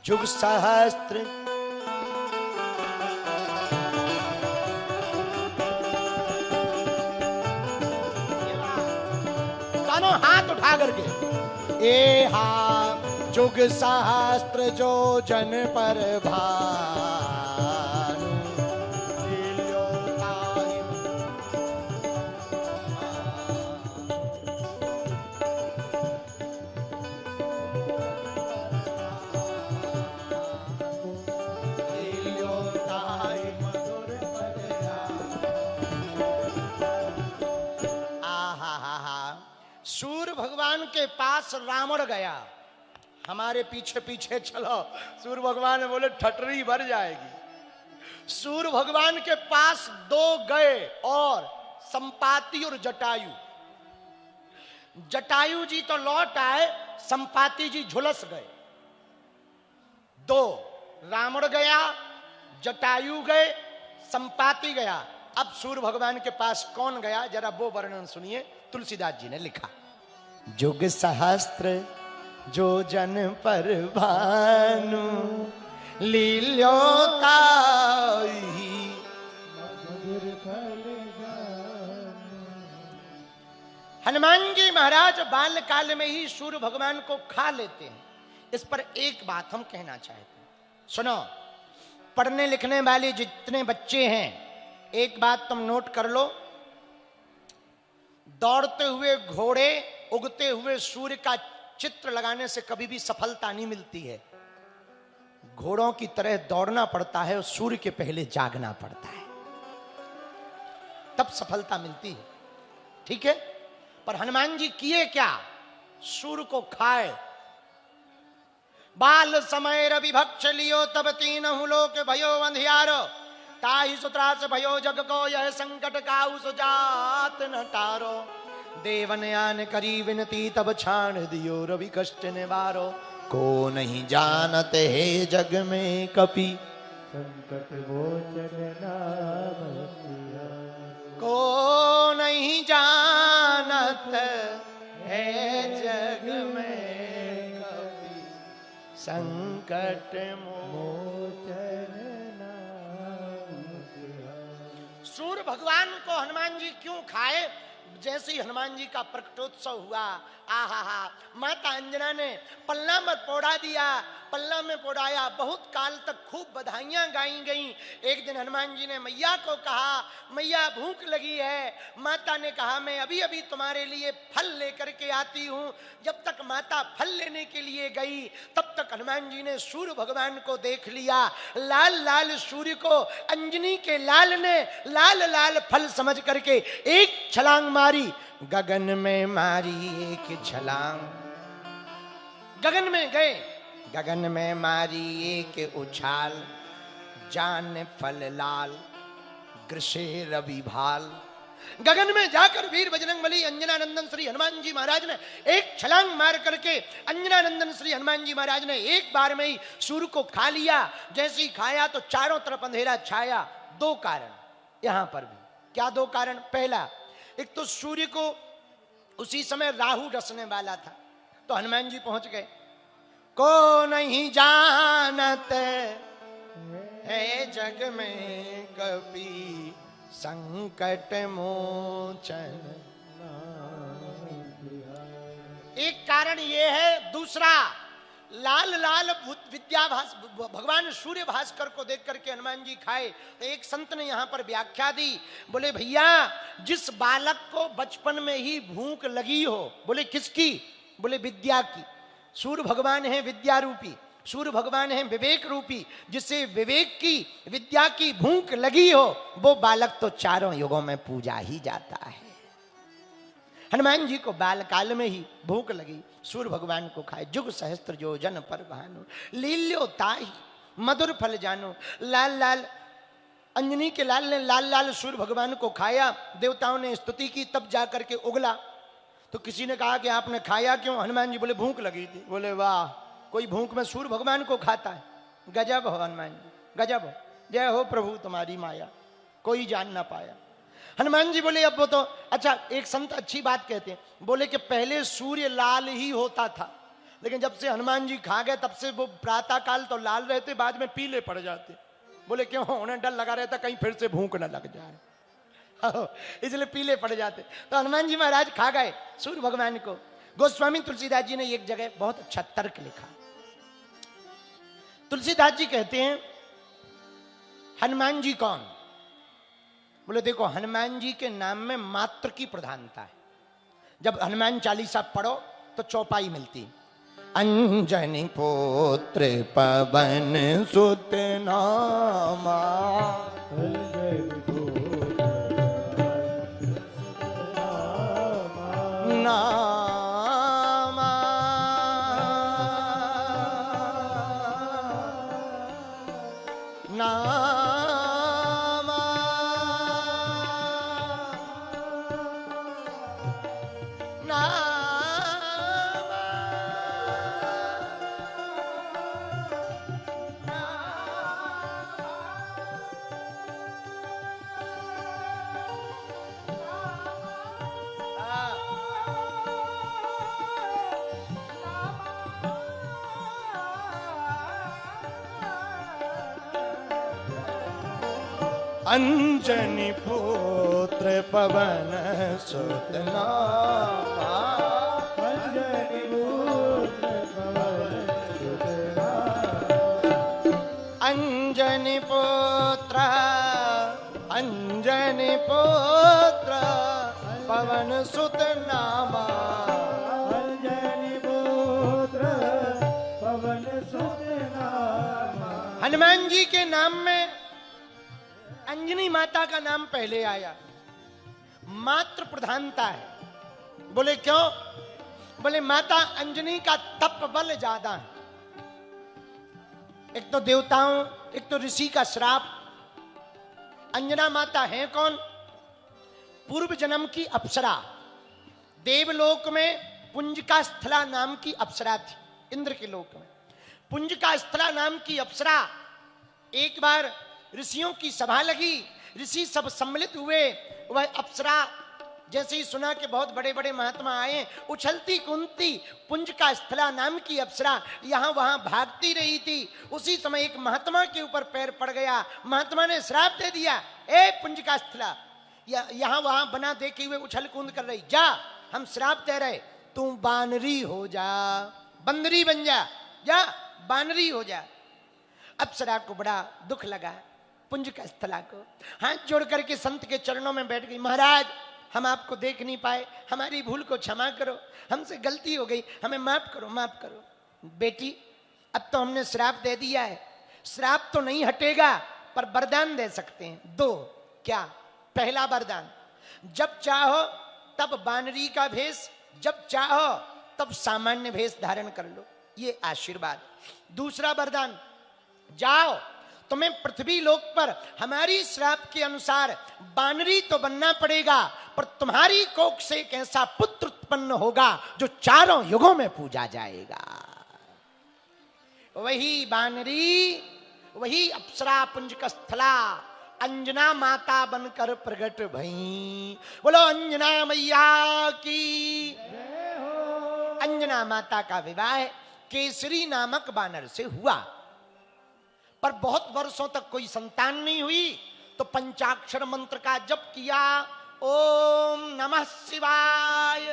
जुग सहस्त्र दोनों हाथ उठा करके ए हा जुग सहस्त्र जो जन पर भानु लील्यो ताहि। लील्यो ताहि मधुर पद आहा। सूर्य भगवान के पास रावण गया, हमारे पीछे पीछे चलो। सूर्य भगवान ने बोले ठटरी भर जाएगी। सूर्य भगवान के पास दो गए और संपाति और जटायु। जटायु जी तो लौट आए, संपाति जी झुलस गए। दो, रावण गया, जटायु गए, संपाति गया। अब सूर्य भगवान के पास कौन गया, जरा वो वर्णन सुनिए। तुलसीदास जी ने लिखा, जुग सहस्त्र जो जन पर भानु लील्यो ताहि। हनुमान जी महाराज बाल काल में ही सूर्य भगवान को खा लेते हैं। इस पर एक बात हम कहना चाहते हैं, सुनो। पढ़ने लिखने वाले जितने बच्चे हैं, एक बात तुम नोट कर लो। दौड़ते हुए घोड़े, उगते हुए सूर्य का चित्र लगाने से कभी भी सफलता नहीं मिलती है। घोड़ों की तरह दौड़ना पड़ता है और सूर्य के पहले जागना पड़ता है, तब सफलता मिलती है। ठीक है, पर हनुमान जी किए क्या? सूर्य को खाए। बाल समय रवि भक्ष लियो तब तीनहु लोक भयो अंधियारो। ताहि सुत्रास भयो जग को यह संकट काहू सुजात न टारो। देवन आन करी विनती तब छाण दियो रवि कष्ट निवारो। को नहीं जानत है जग में कपि संकट गोचर नाम सिया। को नहीं जानत है जग में कपि संकट गोचर नाम सिया। सूर्य भगवान को हनुमान जी क्यों खाए? जैसे ही हनुमान जी का प्रकटोत्सव हुआ, आहा, माता अंजना ने पल्ला में पौड़ा दिया, पल्ला में पौड़ाया। बहुत काल तक खूब बधाइयां गाई गईं। एक दिन हनुमान जी ने मैया को कहा, मैया भूख लगी है। माता ने कहा, मैं अभी अभी तुम्हारे लिए फल लेकर के आती हूं। जब तक माता फल लेने के लिए गई, तब तक हनुमान जी ने सूर्य भगवान को देख लिया। लाल लाल सूर्य को अंजनी के लाल ने लाल लाल फल समझ करके एक छलांग मारी, गगन में मारी एक छलांग। गगन में गए, गगन में मारी एक उछाल। जान फल लाल ग्रसे रवि भाल। गगन में जाकर वीर बजरंगबली अंजनानंदन श्री हनुमान जी महाराज ने एक छलांग मार करके अंजनानंदन श्री हनुमान जी महाराज ने एक बार में ही सूर्य को खा लिया। जैसे ही खाया तो चारों तरफ अंधेरा छाया। दो कारण यहां पर भी। क्या दो कारण? पहला, एक तो सूर्य को उसी समय राहु डसने वाला था, तो हनुमान जी पहुंच गए। को नहीं जानत है जग में कपि संकट मोचन। एक कारण ये है। दूसरा, लाल लाल विद्याभास भगवान सूर्य भास्कर को देख करके हनुमान जी खाए। तो एक संत ने यहां पर व्याख्या दी, बोले भैया, जिस बालक को बचपन में ही भूख लगी हो, बोले किसकी? बोले विद्या की। सूर्य भगवान है विद्या रूपी, सूर्य भगवान है विवेक रूपी। जिसे विवेक की, विद्या की भूख लगी हो, वो बालक तो चारों युगों में पूजा ही जाता है। हनुमान जी को बाल काल में ही भूख लगी, सूर्य भगवान को खाए। जुग सहस्त्र जो जन पर भानु लील्यो ताहि मधुर फल जानो। लाल लाल अंजनी के लाल ने लाल लाल सूर्य भगवान को खाया। देवताओं ने स्तुति की, तब जाकर के उगला। तो किसी ने कहा कि आपने खाया क्यों? हनुमान जी बोले भूख लगी थी। बोले वाह, कोई भूख में सूर्य भगवान को खाता है? गजब हो हनुमान जी, गजब हो। जय हो प्रभु तुम्हारी माया, कोई जान ना पाया। हनुमान जी बोले अब वो तो अच्छा। एक संत अच्छी बात कहते हैं, बोले कि पहले सूर्य लाल ही होता था, लेकिन जब से हनुमान जी खा गए तब से वो प्रातः काल तो लाल रहते, बाद में पीले पड़ जाते। बोले क्यों? उन्हें डर लगा रहता कहीं फिर से भूख न लग जाए, इसलिए पीले पड़ जाते। तो हनुमान जी महाराज खा गए सूर्य भगवान को। गोस्वामी तुलसीदास जी ने एक जगह बहुत अच्छा तर्क लिखा। तुलसीदास जी कहते हैं हनुमान जी कौन? बोले देखो, हनुमान जी के नाम में मात्र की प्रधानता है। जब हनुमान चालीसा पढ़ो तो चौपाई मिलती, अंजनी पुत्र पवन सुत नामा, नामा नामा अंजनी पुत्र पवन सुत नामा, अंजनी पुत्र पवन सुत नामा, अंजनी पुत्र, अंजनी पुत्र पवन सुत नामा, अंजनी पुत्र पवन सुत नामा। हनुमान जी के नाम में अंजनी माता का नाम पहले आया, मात्र प्रधानता है। बोले क्यों? बोले माता अंजनी का तप बल ज्यादा है। एक तो देवताओं, एक तो ऋषि का श्राप। अंजना माता है कौन? पूर्व जन्म की अप्सरा। देवलोक में पुंजका स्थला नाम की अप्सरा थी। इंद्र के लोक में पुंजका स्थला नाम की अप्सरा, एक बार ऋषियों की सभा लगी, ऋषि सब सम्मिलित हुए। वह अप्सरा जैसे ही सुना कि बहुत बड़े बड़े महात्मा आए, उछलती कूदती पुंजका स्थला नाम की अप्सरा यहां वहां भागती रही थी। उसी समय एक महात्मा के ऊपर पैर पड़ गया। महात्मा ने श्राप दे दिया, ए पुंजका स्थला, यहां वहां बना देखे हुए उछल कूद कर रही, जा, हम श्राप दे रहे, तू बानरी हो जा, बंदरी बन जा, बानरी हो जा। अप्सरा को बड़ा दुख लगा, पुंजका स्थला को हाथ जोड़ करके संत के चरणों में बैठ गई। महाराज, हम आपको देख नहीं पाए, हमारी भूल को क्षमा करो, हमसे गलती हो गई, हमें माफ करो, माफ करो। बेटी, अब तो हमने श्राप दे दिया है, श्राप तो नहीं हटेगा, पर वरदान दे सकते हैं दो। क्या? पहला वरदान, जब चाहो तब बानरी का भेष, जब चाहो तब सामान्य भेष धारण कर लो, ये आशीर्वाद। दूसरा वरदान, जाओ, तुम्हें पृथ्वी लोक पर हमारी श्राप के अनुसार बानरी तो बनना पड़ेगा, पर तुम्हारी कोख से एक ऐसा पुत्र उत्पन्न होगा जो चारों युगों में पूजा जाएगा। वही बानरी, वही अप्सरा पुंजक स्थला अंजना माता बनकर प्रकट भई। बोलो अंजना मैया की। अंजना माता का विवाह केसरी नामक बानर से हुआ, पर बहुत वर्षों तक कोई संतान नहीं हुई। तो पंचाक्षर मंत्र का जप किया, ओम नमः शिवाय,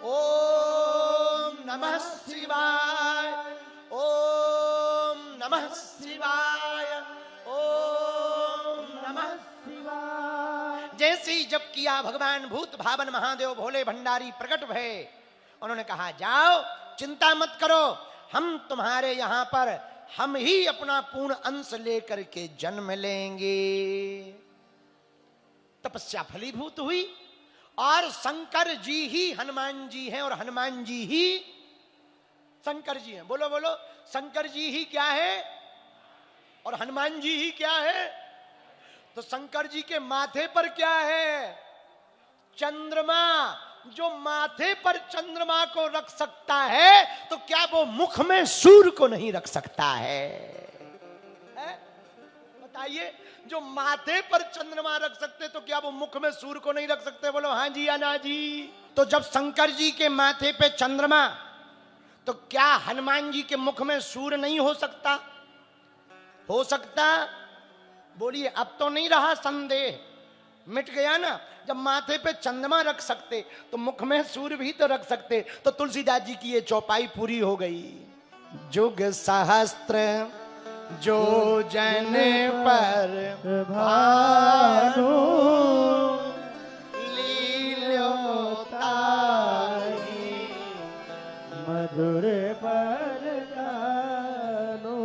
ओम नमः शिवाय, ओम नमः शिवाय, ओम नमः शिवाय। जैसे ही जप किया, भगवान भूत भावन महादेव भोले भंडारी प्रकट भये। उन्होंने कहा, जाओ, चिंता मत करो, हम तुम्हारे यहां पर हम ही अपना पूर्ण अंश लेकर के जन्म लेंगे। तपस्या फलीभूत हुई और शंकर जी ही हनुमान जी हैं और हनुमान जी ही शंकर जी हैं। बोलो बोलो, शंकर जी ही क्या है और हनुमान जी ही क्या है? तो शंकर जी के माथे पर क्या है? चंद्रमा। जो माथे पर चंद्रमा को रख सकता है, तो क्या वो मुख में सूर्य को नहीं रख सकता है? बताइए, जो माथे पर चंद्रमा रख सकते तो क्या वो मुख में सूर्य को नहीं रख सकते? बोलो हाँ जी या ना जी। तो जब शंकर जी के माथे पे चंद्रमा, तो क्या हनुमान जी के मुख में सूर नहीं हो सकता? हो सकता? बोलिए, अब तो नहीं रहा संदेह, मिट गया ना। जब माथे पे चंद्रमा रख सकते तो मुख में सूर भी तो रख सकते। तो तुलसीदास जी की ये चौपाई पूरी हो गई। जुग सहस्त्र जो जन पर भानु लील्योताहि, मधुर पर जानो।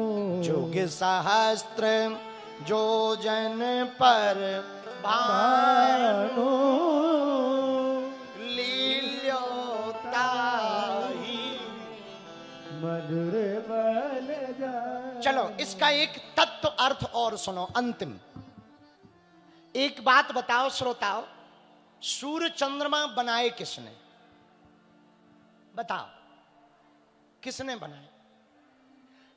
जुग सहस्त्र जो जन पर भानु लील्योताहि, मधुर बल जा। चलो इसका एक तत्व अर्थ और सुनो। अंतिम एक बात बताओ श्रोताओ, सूर्य चंद्रमा बनाए किसने? बताओ किसने बनाए?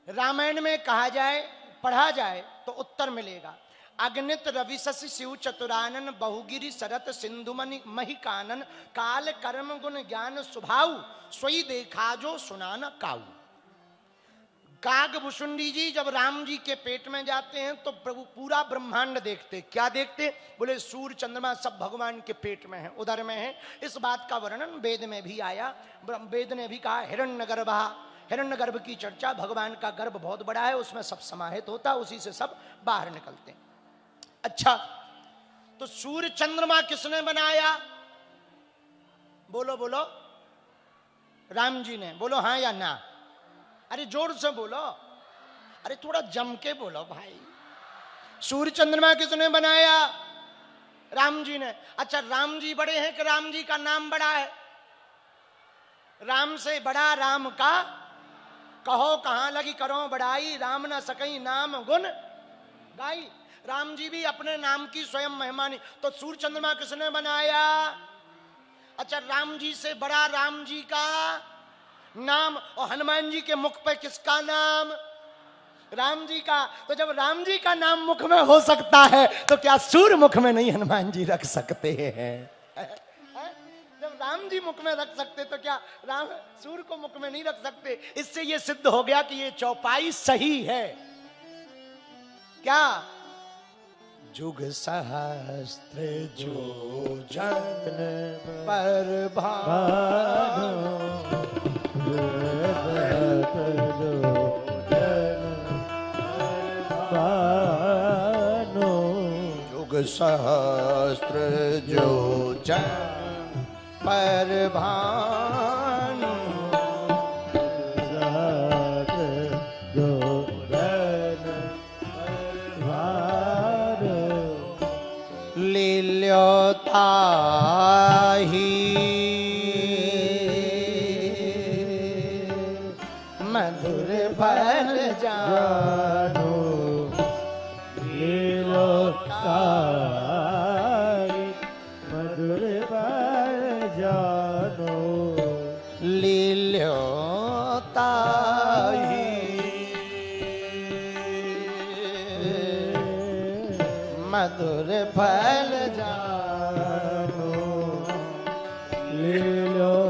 रामायण में कहा जाए, पढ़ा जाए तो उत्तर मिलेगा। अग्नित रवि शशि शिव चतुरानन बहुगिरि शरत सिंधुमणि महिकानन काल कर्म गुण ज्ञान स्वभाव सोई देखा जो सुनाना काऊ। कागभूषुंडी जी जब राम जी के पेट में जाते हैं तो प्रभु पूरा ब्रह्मांड देखते। क्या देखते? बोले सूर्य चंद्रमा सब भगवान के पेट में है, उदर में है। इस बात का वर्णन वेद में भी आया। वेद ने भी कहा हिरण्यगर्भा, हिरण्यगर्भ की चर्चा। भगवान का गर्भ बहुत बड़ा है, उसमें सब समाहित होता, उसी से सब बाहर निकलते। अच्छा, तो सूर्य चंद्रमा किसने बनाया? बोलो बोलो। राम जी ने। बोलो हाँ या ना? अरे जोर से बोलो, अरे थोड़ा जम के बोलो भाई। सूर्य चंद्रमा किसने बनाया? राम जी ने। अच्छा, राम जी बड़े हैं कि राम जी का नाम बड़ा है? राम से बड़ा राम का कहो कहां लगी करो बड़ाई, राम ना सकई नाम गुण गाई। राम जी भी अपने नाम की स्वयं महिमानी। तो सूर्य चंद्रमा किसने बनाया? अच्छा, राम जी से बड़ा राम जी का नाम, और हनुमान जी के मुख पे किसका नाम? राम जी का। तो जब राम जी का नाम मुख में हो सकता है तो क्या सूर्य मुख में नहीं हनुमान जी रख सकते हैं? जब राम जी मुख में रख सकते तो क्या राम सूर्य को मुख में नहीं रख सकते? इससे यह सिद्ध हो गया कि ये चौपाई सही है। क्या? जुग सहस्त्र जो जन पर भानु जुग सहस्त्र जो जन पर भानु लील्योताहि, मधुर फल जानो। लील्योताहि, मधुर फल जानो। लील्योताहि, मधुर फल जानो। लील्योताहि।